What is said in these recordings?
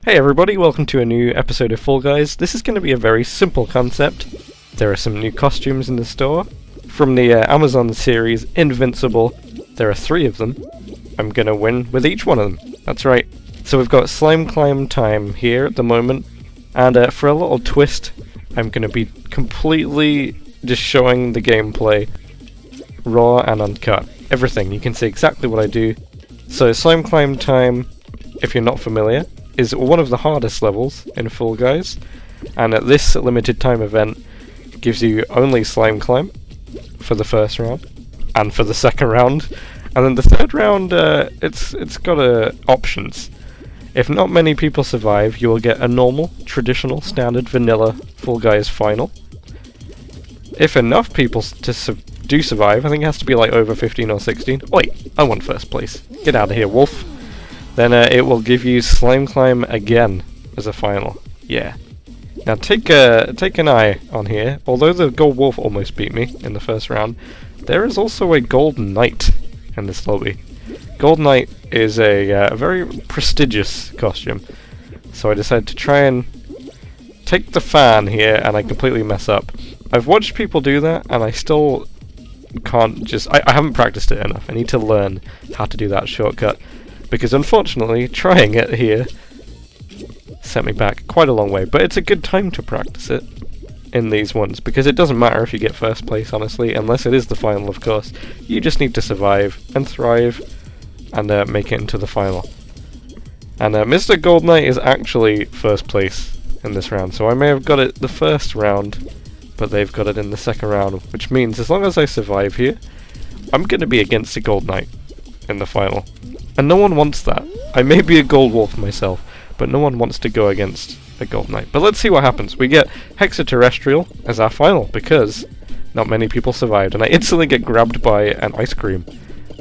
Hey everybody, welcome to a new episode of Fall Guys. This is going to be a very simple concept. There are some new costumes in the store. From the Amazon series Invincible, there are 3 of them. I'm going to win with each one of them. That's right. So we've got Slime Climb time here at the moment, and for a little twist, I'm going to be completely just showing the gameplay, raw and uncut. Everything, you can see exactly what I do. So Slime Climb time, if you're not familiar, is one of the hardest levels in Fall Guys, and at this limited time event gives you only Slime Climb for the first round and for the second round, and then the third round it's got options. If not many people survive, you will get a normal, traditional, standard, vanilla Fall Guys final. If enough people do survive, I think it has to be like over 15 or 16. Wait, I want first place. Get out of here, wolf. Then it will give you Slime Climb again as a final. Yeah. Now take an eye on here. Although the Gold Wolf almost beat me in the first round, there is also a Gold Knight in this lobby. Gold Knight is a very prestigious costume. So I decided to try and take the fan here, and I completely mess up. I've watched people do that, and I still can't just... I haven't practiced it enough. I need to learn how to do that shortcut. Because unfortunately, trying it here sent me back quite a long way. But it's a good time to practice it in these ones, because it doesn't matter if you get first place, honestly, unless it is the final, of course. You just need to survive and thrive and make it into the final. And Mr. Gold Knight is actually first place in this round, so I may have got it the first round, but they've got it in the second round, which means as long as I survive here, I'm going to be against the Gold Knight in the final. And no one wants that. I may be a Gold Wolf myself, but no one wants to go against a Gold Knight. But let's see what happens. We get Hexaterrestrial as our final, because not many people survived, and I instantly get grabbed by an ice cream.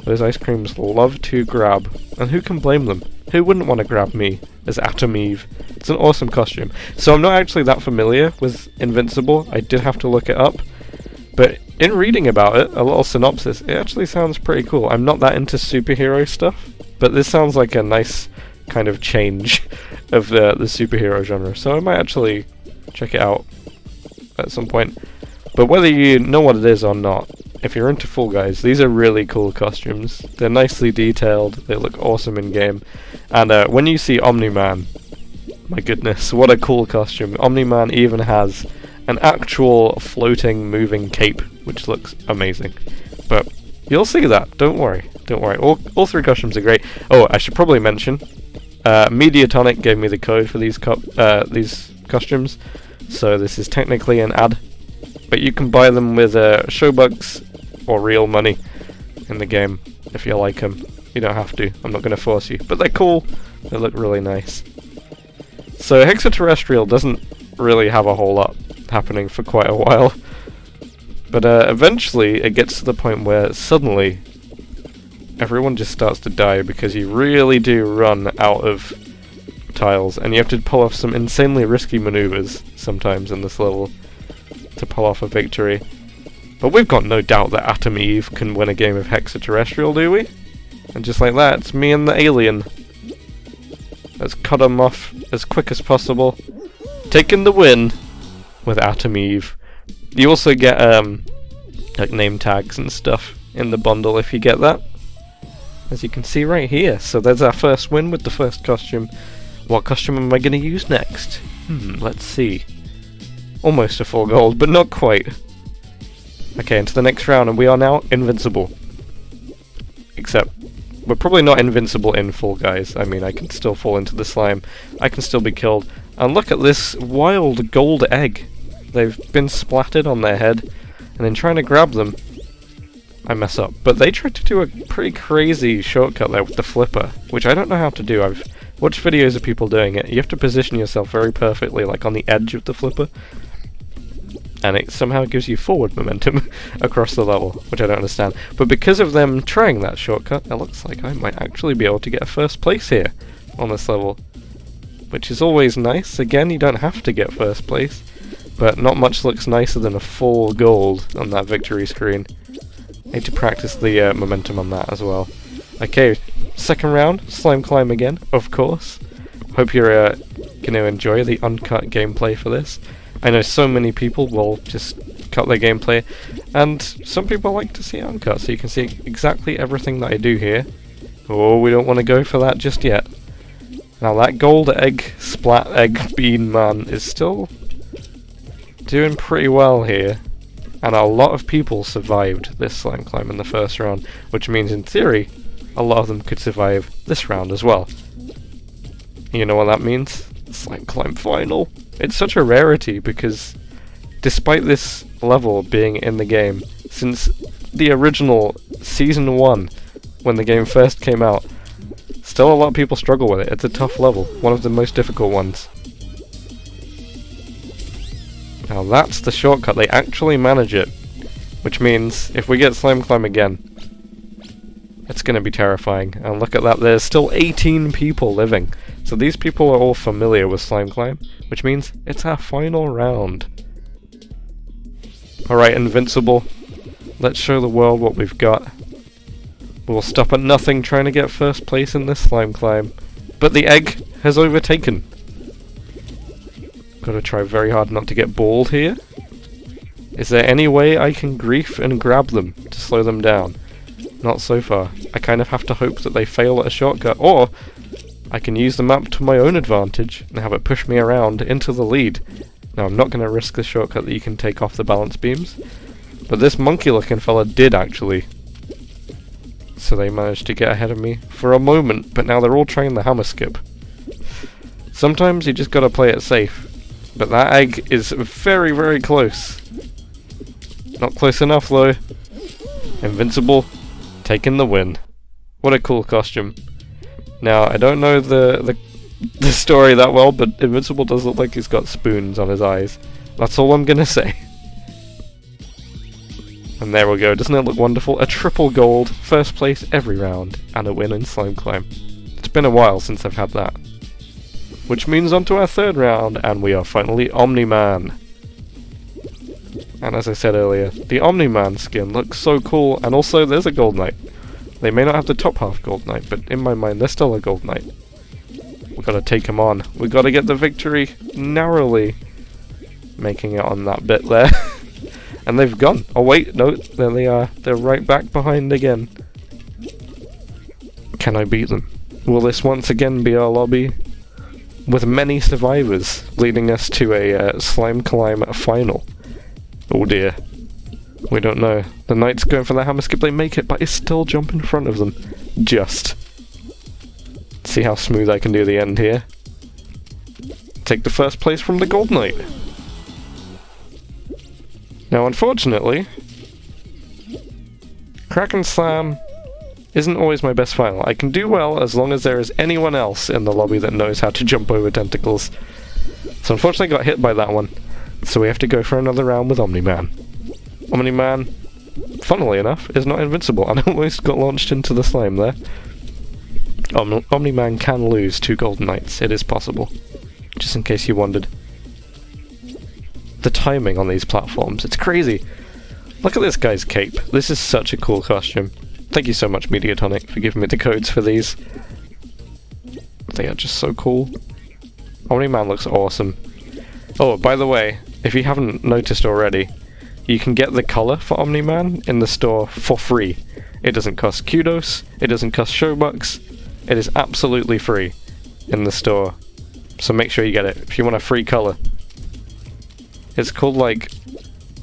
Those ice creams love to grab, and who can blame them? Who wouldn't want to grab me as Atom Eve? It's an awesome costume. So I'm not actually that familiar with Invincible. I did have to look it up. But in reading about it, a little synopsis, it actually sounds pretty cool. I'm not that into superhero stuff, but this sounds like a nice kind of change of the superhero genre, so I might actually check it out at some point. But whether you know what it is or not, if you're into Fall Guys, these are really cool costumes. They're nicely detailed, they look awesome in game, and when you see Omni-Man, my goodness, what a cool costume. Omni-Man even has an actual floating, moving cape, which looks amazing. But you'll see that, don't worry. Don't worry, all 3 costumes are great. Oh, I should probably mention, Mediatonic gave me the code for these costumes, so this is technically an ad, but you can buy them with Showbucks or real money in the game if you like them. You don't have to, I'm not going to force you, but they're cool, they look really nice. So Hexaterrestrial doesn't really have a whole lot happening for quite a while, but eventually it gets to the point where suddenly everyone just starts to die, because you really do run out of tiles, and you have to pull off some insanely risky maneuvers sometimes in this level to pull off a victory. But we've got no doubt that Atom Eve can win a game of Hexaterrestrial, do we? And just like that, it's me and the alien. Let's cut him off as quick as possible. Taking the win with Atom Eve. You also get like name tags and stuff in the bundle if you get that, as you can see right here. So there's our first win with the first costume. What costume am I going to use next? Let's see. Almost a 4 gold, but not quite. Okay, into the next round, and we are now invincible. Except, we're probably not invincible in Fall Guys. I mean, I can still fall into the slime. I can still be killed. And look at this wild gold egg. They've been splattered on their head, and then trying to grab them, I mess up. But they tried to do a pretty crazy shortcut there with the flipper, which I don't know how to do. I've watched videos of people doing it. You have to position yourself very perfectly, like on the edge of the flipper, and it somehow gives you forward momentum across the level, which I don't understand. But because of them trying that shortcut, it looks like I might actually be able to get a first place here on this level, which is always nice. Again, you don't have to get first place, but not much looks nicer than a 4 gold on that victory screen. Need to practice the momentum on that as well. Okay, second round, Slime Climb again, of course. Hope you're going to enjoy the uncut gameplay for this. I know so many people will just cut their gameplay, and some people like to see it uncut, so you can see exactly everything that I do here. Oh, we don't want to go for that just yet. Now that gold egg, splat egg bean man is still doing pretty well here, and a lot of people survived this slime climb in the first round, which means in theory a lot of them could survive this round as well. You know what that means? Slime climb final. It's such a rarity because despite this level being in the game since the original Season 1, when the game first came out, still a lot of people struggle with it. It's a tough level, one of the most difficult ones. Now that's the shortcut, they actually manage it, which means if we get slime climb again, it's going to be terrifying. And look at that, there's still 18 people living. So these people are all familiar with slime climb, which means it's our final round. Alright, Invincible, let's show the world what we've got. We'll stop at nothing trying to get first place in this slime climb, but the egg has overtaken. Gotta try very hard not to get balled here. Is there any way I can grief and grab them to slow them down? Not so far. I kind of have to hope that they fail at a shortcut, or I can use the map to my own advantage and have it push me around into the lead. Now I'm not going to risk the shortcut that you can take off the balance beams, but this monkey looking fella did actually. So they managed to get ahead of me for a moment, but now they're all trying the hammer skip. Sometimes you just gotta play it safe, but that egg is very, very close. Not close enough though. Invincible, taking the win. What a cool costume. Now, I don't know the story that well, but Invincible does look like he's got spoons on his eyes. That's all I'm gonna say. And there we go, doesn't it look wonderful? A triple gold, first place every round, and a win in slime climb. It's been a while since I've had that. Which means on to our third round, and we are finally Omni-Man. And as I said earlier, the Omni-Man skin looks so cool, and also there's a Gold Knight. They may not have the top half Gold Knight, but in my mind they're still a Gold Knight. We've got to take him on. We've got to get the victory narrowly making it on that bit there. And they've gone. Oh wait, no, there they are. They're right back behind again. Can I beat them? Will this once again be our lobby? With many survivors, leading us to a slime climb final. Oh dear. We don't know. The Knight's going for the hammer skip, they make it, but it's still jump in front of them. Just. See how smooth I can do the end here. Take the first place from the Gold Knight. Now unfortunately, Kraken Slam isn't always my best final. I can do well as long as there is anyone else in the lobby that knows how to jump over tentacles. So unfortunately I got hit by that one. So we have to go for another round with Omni-Man. Omni-Man, funnily enough, is not invincible, and I almost got launched into the slime there. Omni-Man can lose 2 Golden Knights, it is possible. Just in case you wondered. The timing on these platforms, it's crazy. Look at this guy's cape. This is such a cool costume. Thank you so much, Mediatonic, for giving me the codes for these. They are just so cool. Omni-Man looks awesome. Oh, by the way, if you haven't noticed already, you can get the colour for Omni-Man in the store for free. It doesn't cost kudos, it doesn't cost showbucks, it is absolutely free in the store. So make sure you get it if you want a free colour. It's called like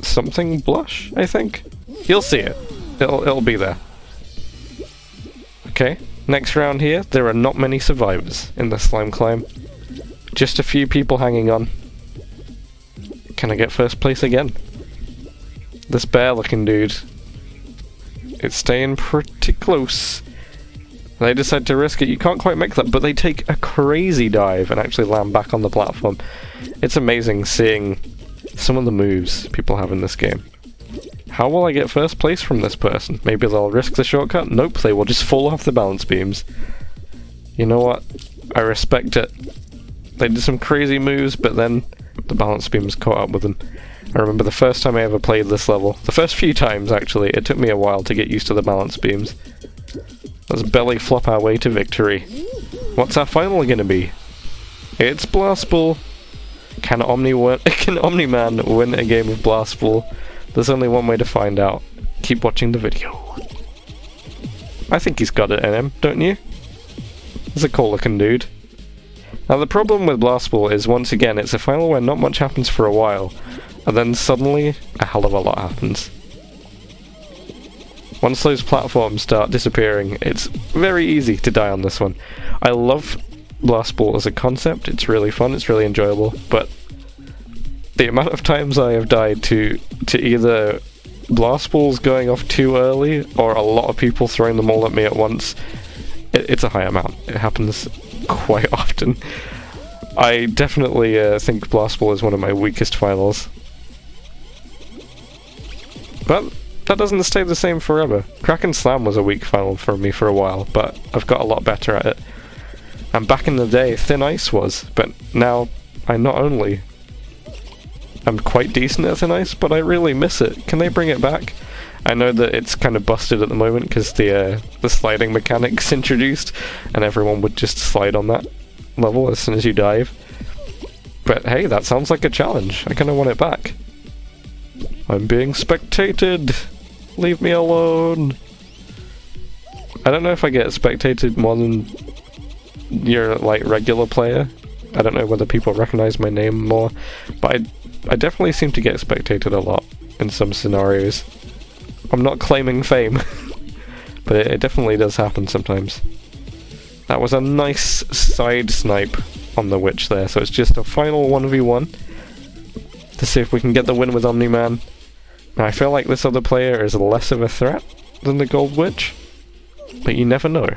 something blush, I think. You'll see it. It'll be there. Okay, next round here. There are not many survivors in the slime climb. Just a few people hanging on. Can I get first place again? This bear-looking dude. It's staying pretty close. They decide to risk it. You can't quite make that, but they take a crazy dive and actually land back on the platform. It's amazing seeing some of the moves people have in this game. How will I get first place from this person? Maybe they'll risk the shortcut? Nope, they will just fall off the balance beams. You know what? I respect it. They did some crazy moves, but then the balance beams caught up with them. I remember the first time I ever played this level. The first few times, actually. It took me a while to get used to the balance beams. Let's belly flop our way to victory. What's our final gonna be? It's Blast Ball. Can Omni-Man win a game of Blast Ball? There's only one way to find out. Keep watching the video. I think he's got it in him, don't you? He's a cool looking dude. Now the problem with Blast Ball is, once again, it's a final where not much happens for a while, and then suddenly a hell of a lot happens. Once those platforms start disappearing, it's very easy to die on this one. I love Blast Ball as a concept, it's really fun, it's really enjoyable, but the amount of times I have died to either Blast Balls going off too early, or a lot of people throwing them all at me at once, it's a high amount. It happens quite often. I definitely think Blast Ball is one of my weakest finals. But that doesn't stay the same forever. Crack and Slam was a weak final for me for a while, but I've got a lot better at it. And back in the day, Thin Ice was, but now I not only am quite decent at Thin Ice, but I really miss it. Can they bring it back? I know that it's kind of busted at the moment because the sliding mechanic's introduced, and everyone would just slide on that level as soon as you dive. But hey, that sounds like a challenge. I kind of want it back. I'm being spectated! Leave me alone! I don't know if I get spectated more than your, like, regular player. I don't know whether people recognize my name more, but I definitely seem to get spectated a lot in some scenarios. I'm not claiming fame, but it definitely does happen sometimes. That was a nice side snipe on the witch there, so it's just a final 1v1 to see if we can get the win with Omni-Man. Now, I feel like this other player is less of a threat than the Gold Witch, but you never know.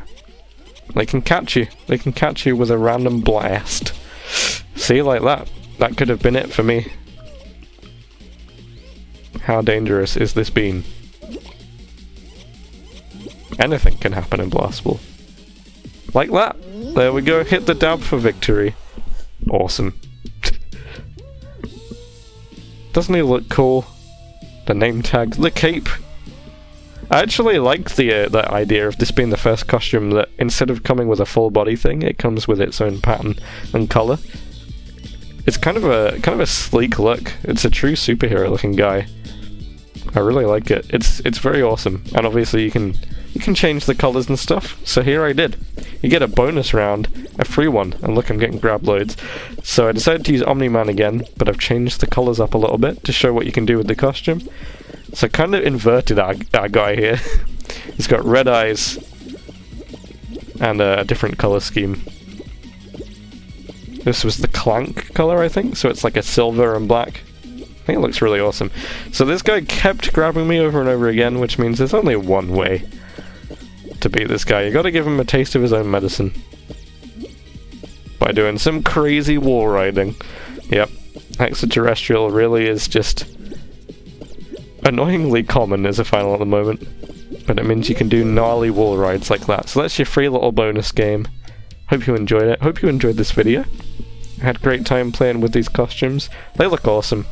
They can catch you. They can catch you with a random blast. See, like that. That could have been it for me. How dangerous is this bean? Anything can happen in Blast Ball. Like that. There we go. Hit the dab for victory. Awesome. Doesn't he look cool? The name tag, the cape. I actually like the idea of this being the first costume that, instead of coming with a full body thing, it comes with its own pattern and color. It's kind of a sleek look. It's a true superhero looking guy. I really like it. It's very awesome, and obviously you can change the colors and stuff. So here I did. You get a bonus round, a free one, and look, I'm getting grab loads. So I decided to use Omni-Man again, but I've changed the colors up a little bit to show what you can do with the costume. So kind of inverted our guy here. He's got red eyes and a different color scheme. This was the Clank color, I think, so it's like a silver and black. I think it looks really awesome. So this guy kept grabbing me over and over again, which means there's only one way to beat this guy. You gotta give him a taste of his own medicine. By doing some crazy wall riding. Yep, extraterrestrial really is just annoyingly common as a final at the moment. But it means you can do gnarly wall rides like that. So that's your free little bonus game. Hope you enjoyed it. Hope you enjoyed this video. I had a great time playing with these costumes. They look awesome.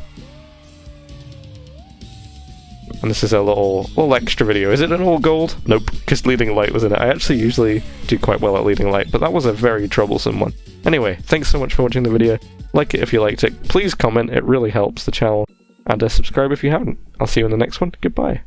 And this is a little extra video. Is it an all gold? Nope, because leading light was in it. I actually usually do quite well at leading light, but that was a very troublesome one. Anyway, thanks so much for watching the video. Like it if you liked it. Please comment, it really helps the channel. And subscribe if you haven't. I'll see you in the next one. Goodbye.